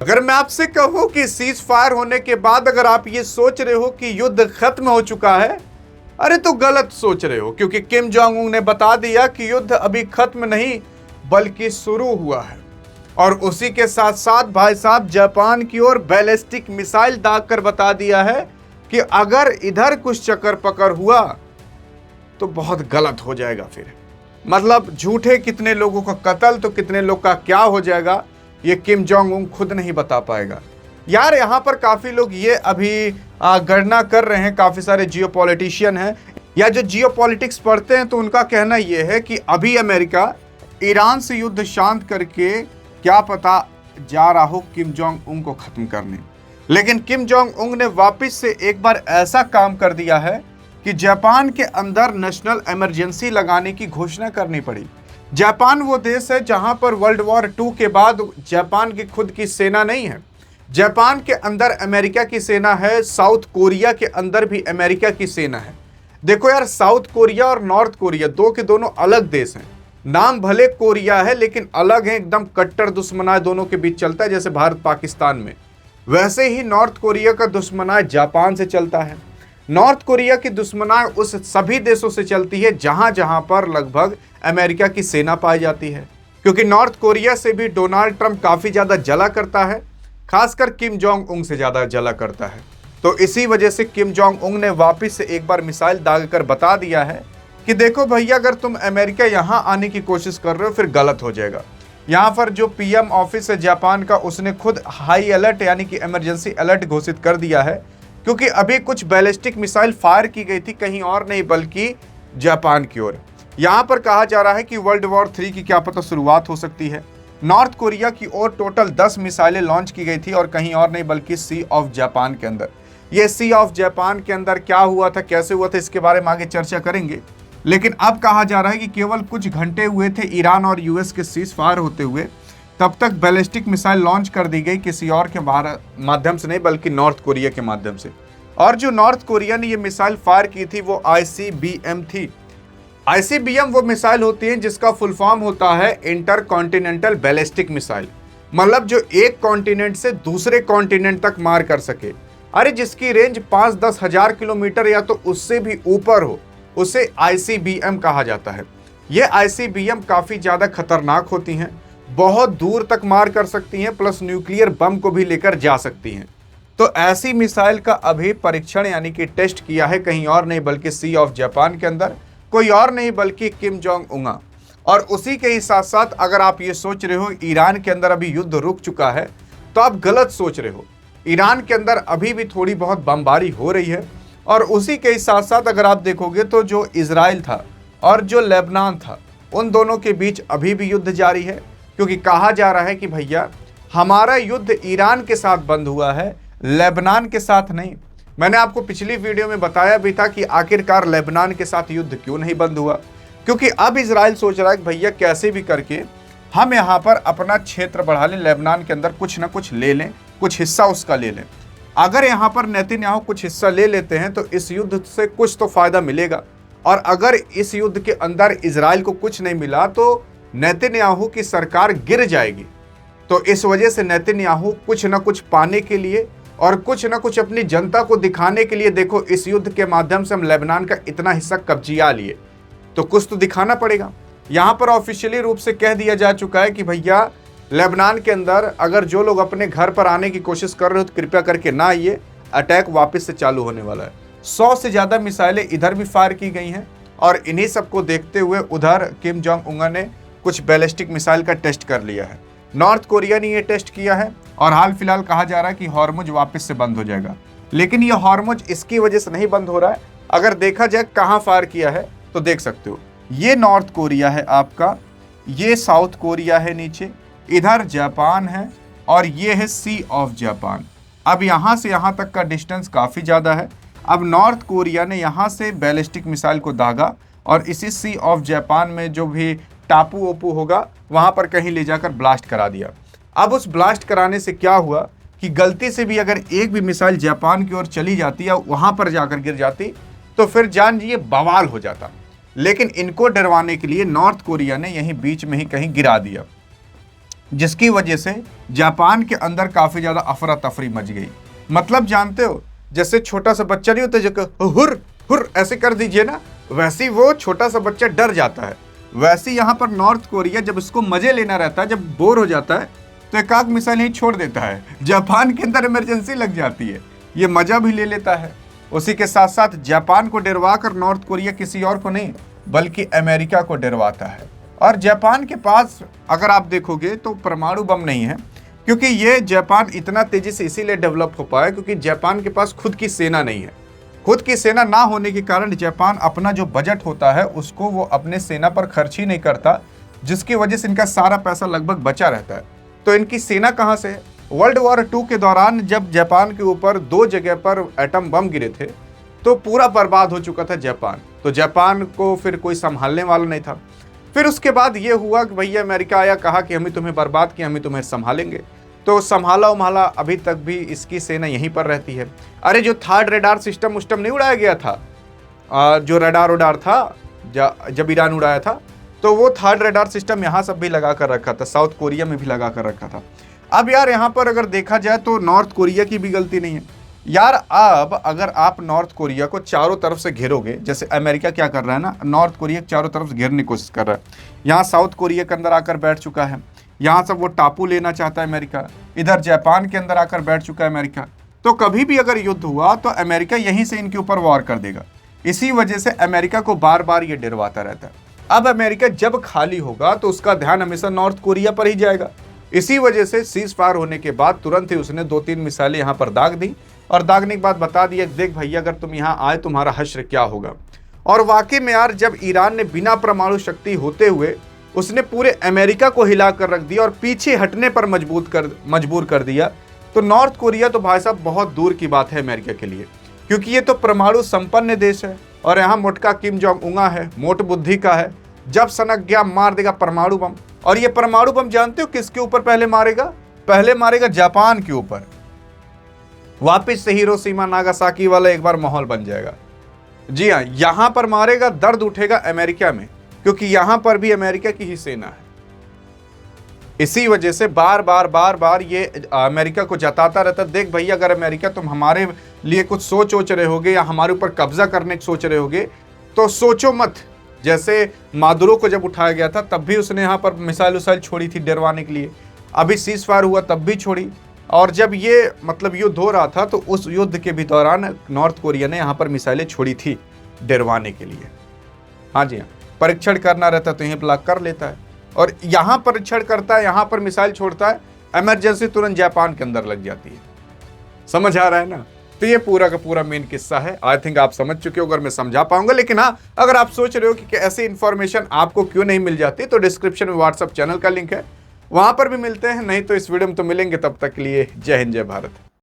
अगर मैं आपसे कहूं कि सीज फायर होने के बाद अगर आप ये सोच रहे हो कि युद्ध खत्म हो चुका है, अरे तो गलत सोच रहे हो, क्योंकि किम जोंग उन ने बता दिया कि युद्ध अभी खत्म नहीं बल्कि शुरू हुआ है। और उसी के साथ साथ भाई साहब जापान की ओर बैलिस्टिक मिसाइल दाग कर बता दिया है कि अगर इधर कुछ चक्कर पकड़ हुआ तो बहुत गलत हो जाएगा। फिर मतलब झूठे कितने लोगों का कत्ल तो कितने लोग का क्या हो जाएगा ये किम जोंग उन खुद नहीं बता पाएगा। यार यहाँ पर काफी लोग ये अभी गणना कर रहे हैं, काफी सारे जियोपॉलिटिशियन हैं या जो जियोपॉलिटिक्स पढ़ते हैं, तो उनका कहना यह है कि अभी अमेरिका ईरान से युद्ध शांत करके क्या पता जा रहा हो किम जोंग उन को खत्म करने। लेकिन किम जोंग उन ने वापस से एक बार ऐसा काम कर दिया है कि जापान के अंदर नेशनल इमरजेंसी लगाने की घोषणा करनी पड़ी। जापान वो देश है जहां पर वर्ल्ड वॉर 2 के बाद जापान की खुद की सेना नहीं है। जापान के अंदर अमेरिका की सेना है, साउथ कोरिया के अंदर भी अमेरिका की सेना है। देखो यार, साउथ कोरिया और नॉर्थ कोरिया दो के दोनों अलग देश हैं। नाम भले कोरिया है लेकिन अलग है, एकदम कट्टर दुश्मनाय दोनों के बीच चलता है, जैसे भारत पाकिस्तान में। वैसे ही नॉर्थ कोरिया का दुश्मनाय जापान से चलता है। नॉर्थ कोरिया की दुश्मनाय उस सभी देशों से चलती है जहां जहां पर लगभग अमेरिका की सेना पाई जाती है, क्योंकि नॉर्थ कोरिया से भी डोनाल्ड ट्रंप काफी ज्यादा जला करता है, खासकर किम जोंग उन से ज्यादा जला करता है। तो इसी वजह से किम जोंग उन ने वापस से एक बार मिसाइल दाग कर बता दिया है कि देखो भैया, अगर तुम अमेरिका यहां आने की कोशिश कर रहे हो फिर गलत हो जाएगा। यहां पर जो पीएम ऑफिस है जापान का, उसने खुद हाई अलर्ट यानी कि इमरजेंसी अलर्ट घोषित कर दिया है, क्योंकि अभी कुछ बैलिस्टिक मिसाइल फायर की गई थी कहीं और नहीं बल्कि जापान की ओर। यहां पर कहा जा रहा है कि वर्ल्ड वॉर 3 की क्या पता शुरुआत हो सकती है। नॉर्थ कोरिया की ओर टोटल 10 मिसाइलें लॉन्च की गई थी और कहीं और नहीं बल्कि सी ऑफ जापान के अंदर। ये सी ऑफ जापान के अंदर क्या हुआ था, कैसे हुआ था, इसके बारे में आगे चर्चा करेंगे। लेकिन अब कहा जा रहा है कि केवल कुछ घंटे हुए थे ईरान और यूएस के सीज फायर होते हुए, तब तक बैलिस्टिक मिसाइल लॉन्च कर दी गई किसी और के माध्यम से नहीं बल्कि नॉर्थ कोरिया के माध्यम से। और जो नॉर्थ कोरिया ने ये मिसाइल फायर की थी वो आईसीबीएम थी। आईसीबीएम वो मिसाइल होती है जिसका फुल फॉर्म होता है इंटर कॉन्टिनेंटल बैलिस्टिक मिसाइल, मतलब जो एक कॉन्टिनेंट से दूसरे कॉन्टिनेंट तक मार कर सके। अरे जिसकी रेंज 5-10 हजार किलोमीटर या तो उससे भी ऊपर हो, उसे आईसीबीएम कहा जाता है। ये आईसीबीएम काफी ज्यादा खतरनाक होती हैं, बहुत दूर तक मार कर सकती हैं, प्लस न्यूक्लियर बम को भी लेकर जा सकती हैं। तो ऐसी मिसाइल का अभी परीक्षण यानी कि टेस्ट किया है कहीं और नहीं बल्कि सी ऑफ जापान के अंदर, कोई और नहीं बल्कि किम जोंग उन। और उसी के ही साथ साथ अगर आप ये सोच रहे हो ईरान के अंदर अभी युद्ध रुक चुका है, तो आप गलत सोच रहे हो। ईरान के अंदर अभी भी थोड़ी बहुत बमबारी हो रही है। और उसी के ही साथ साथ अगर आप देखोगे तो जो इजराइल था और जो लेबनान था, उन दोनों के बीच अभी भी युद्ध जारी है, क्योंकि कहा जा रहा है कि भैया हमारा युद्ध ईरान के साथ बंद हुआ है, लेबनान के साथ नहीं। मैंने आपको पिछली वीडियो में बताया भी था कि आखिरकार लेबनान के साथ युद्ध क्यों नहीं बंद हुआ, क्योंकि अब इजराइल सोच रहा है कि भैया कैसे भी करके हम यहाँ पर अपना क्षेत्र बढ़ा लें, लेबनान के अंदर कुछ ना कुछ ले लें, कुछ हिस्सा उसका ले लें। अगर यहाँ पर नेतन्याहू कुछ हिस्सा ले लेते हैं तो इस युद्ध से कुछ तो फायदा मिलेगा, और अगर इस युद्ध के अंदर इजराइल को कुछ नहीं मिला तो नेतन्याहू की सरकार गिर जाएगी। तो इस वजह से नेतन्याहू कुछ ना कुछ पाने के लिए और कुछ ना कुछ अपनी जनता को दिखाने के लिए, देखो इस युद्ध के माध्यम से हम लेबनान का इतना हिस्सा कब्जिया लिए, तो कुछ तो दिखाना पड़ेगा। यहाँ पर ऑफिशियली रूप से कह दिया जा चुका है कि भैया लेबनान के अंदर अगर जो लोग अपने घर पर आने की कोशिश कर रहे हो तो कृपया करके ना आइए, अटैक वापस से चालू होने वाला है। 100 से ज़्यादा मिसाइलें इधर भी फायर की गई हैं, और इन्हीं सबको देखते हुए उधर किम जोंग उन ने कुछ बैलिस्टिक मिसाइल का टेस्ट कर लिया है। नॉर्थ कोरिया ने ये टेस्ट किया है और हाल फिलहाल कहा जा रहा है कि हॉर्मुज वापस से बंद हो जाएगा। लेकिन ये हॉर्मुज इसकी वजह से नहीं बंद हो रहा है। अगर देखा जाए कहाँ फायर किया है तो देख सकते हो, ये नॉर्थ कोरिया है आपका, ये साउथ कोरिया है नीचे, इधर जापान है, और ये है सी ऑफ जापान। अब यहाँ से यहाँ तक का डिस्टेंस काफ़ी ज़्यादा है। अब नॉर्थ कोरिया ने यहाँ से बैलिस्टिक मिसाइल को दागा और इसी सी ऑफ जापान में जो भी टापू ओपू होगा वहाँ पर कहीं ले जाकर ब्लास्ट करा दिया। अब उस ब्लास्ट कराने से क्या हुआ कि गलती से भी अगर एक भी मिसाइल जापान की ओर चली जाती या वहाँ पर जाकर गिर जाती तो फिर जानिए बवाल हो जाता। लेकिन इनको डरवाने के लिए नॉर्थ कोरिया ने यहीं बीच में ही कहीं गिरा दिया। जिसकी वजह से जापान के अंदर काफी ज्यादा अफरा तफरी मच गई। मतलब जानते हो, जैसे छोटा सा बच्चा नहीं होता जो हुर हुर ऐसे कर दीजिए ना, वैसे ही वो छोटा सा बच्चा डर जाता है। वैसे यहाँ पर नॉर्थ कोरिया जब इसको मजे लेना रहता है, जब बोर हो जाता है, तो एक आध मिसाइल ही छोड़ देता है। जापान के अंदर इमरजेंसी लग जाती है, ये मजा भी ले लेता है। उसी के साथ साथ जापान को डरवा कर नॉर्थ कोरिया किसी और को नहीं बल्कि अमेरिका को डरवाता है। और जापान के पास अगर आप देखोगे तो परमाणु बम नहीं है, क्योंकि ये जापान इतना तेजी से इसीलिए डेवलप हो पाया क्योंकि जापान के पास खुद की सेना नहीं है। खुद की सेना ना होने के कारण जापान अपना जो बजट होता है उसको वो अपने सेना पर खर्च ही नहीं करता, जिसकी वजह से इनका सारा पैसा लगभग बचा रहता है। तो इनकी सेना कहाँ से है? वर्ल्ड वॉर 2 के दौरान जब जापान के ऊपर 2 जगह पर एटम बम गिरे थे तो पूरा बर्बाद हो चुका था जापान। तो जापान को फिर कोई संभालने वाला नहीं था। फिर उसके बाद ये हुआ कि भैया अमेरिका आया, कहा कि हमें तुम्हें बर्बाद किया, हमें तुम्हें संभालेंगे। तो संभाला उम्भाला अभी तक भी इसकी सेना यहीं पर रहती है। अरे जो थर्ड रेडार सिस्टम उस्टम नहीं उड़ाया गया था, जो रेडार उडार था जब ईरान उड़ाया था, तो वो थर्ड रेडार सिस्टम यहाँ सब भी लगा कर रखा था, साउथ कोरिया में भी लगा कर रखा था। अब यार यहाँ पर अगर देखा जाए तो नॉर्थ कोरिया की भी गलती नहीं है यार। अब अगर आप नॉर्थ कोरिया को चारों तरफ से घेरोगे, जैसे अमेरिका क्या कर रहा है ना, नॉर्थ कोरिया चारों तरफ से घेरने की कोशिश कर रहा है। यहाँ साउथ कोरिया के अंदर आकर बैठ चुका है, यहाँ सब वो टापू लेना चाहता है अमेरिका, इधर जापान के अंदर आकर बैठ चुका है अमेरिका। तो कभी भी अगर युद्ध हुआ तो अमेरिका यहीं से इनके ऊपर वॉर कर देगा। इसी वजह से अमेरिका को बार बार ये डरवाता रहता है। अब अमेरिका जब खाली होगा तो उसका ध्यान हमेशा नॉर्थ कोरिया पर ही जाएगा। इसी वजह से सीज फायर होने के बाद तुरंत ही उसने 2-3 मिसाइलें यहाँ पर दाग दी और दागने के बाद बता दिया, देख भैया अगर तुम यहाँ आए तुम्हारा हश्र क्या होगा। और वाकई में यार जब ईरान ने बिना परमाणु शक्ति होते हुए उसने पूरे अमेरिका को हिला कर रख दिया और पीछे हटने पर मजबूर कर दिया, तो नॉर्थ कोरिया तो भाई साहब बहुत दूर की बात है अमेरिका के लिए, क्योंकि ये तो परमाणु संपन्न देश है और यहाँ मोटका किम जोंग उंगा है, मोट बुद्धि का है। जब सनक गया मार देगा परमाणु बम। और ये परमाणु बम जानते हो किसके ऊपर पहले मारेगा? पहले मारेगा जापान के ऊपर। वापिस से हिरोशिमा नागासाकी वाला एक बार माहौल बन जाएगा। जी हाँ, यहां पर मारेगा, दर्द उठेगा अमेरिका में, क्योंकि यहां पर भी अमेरिका की ही सेना है। इसी वजह से बार बार ये अमेरिका को जताता रहता, देख भैया अगर अमेरिका तुम हमारे लिए कुछ सोच रहे होगे या हमारे ऊपर कब्जा करने की सोच रहे होगे तो सोचो मत। जैसे मादुरो को जब उठाया गया था तब भी उसने यहाँ पर मिसाइल उसाइल छोड़ी थी डरवाने के लिए, अभी सीज फायर हुआ तब भी छोड़ी, और जब ये मतलब युद्ध हो रहा था तो उस युद्ध के भी दौरान नॉर्थ कोरिया ने यहाँ पर मिसाइलें छोड़ी थी डरवाने के लिए। हाँ जी हाँ, परीक्षण करना रहता तो यहीं ब्लॉक कर लेता है, और यहाँ परीक्षण करता है, यहाँ पर मिसाइल छोड़ता है, इमरजेंसी तुरंत जापान के अंदर लग जाती है। समझ आ रहा है ना? तो ये पूरा का पूरा मेन किस्सा है। आई थिंक आप समझ चुके हो, अगर मैं समझा पाऊंगा। लेकिन हाँ, अगर आप सोच रहे हो कि ऐसी इन्फॉर्मेशन आपको क्यों नहीं मिल जाती, तो डिस्क्रिप्शन में व्हाट्सएप चैनल का लिंक है, वहां पर भी मिलते हैं। नहीं तो इस वीडियो में तो मिलेंगे। तब तक के लिए जय हिंद, जय भारत।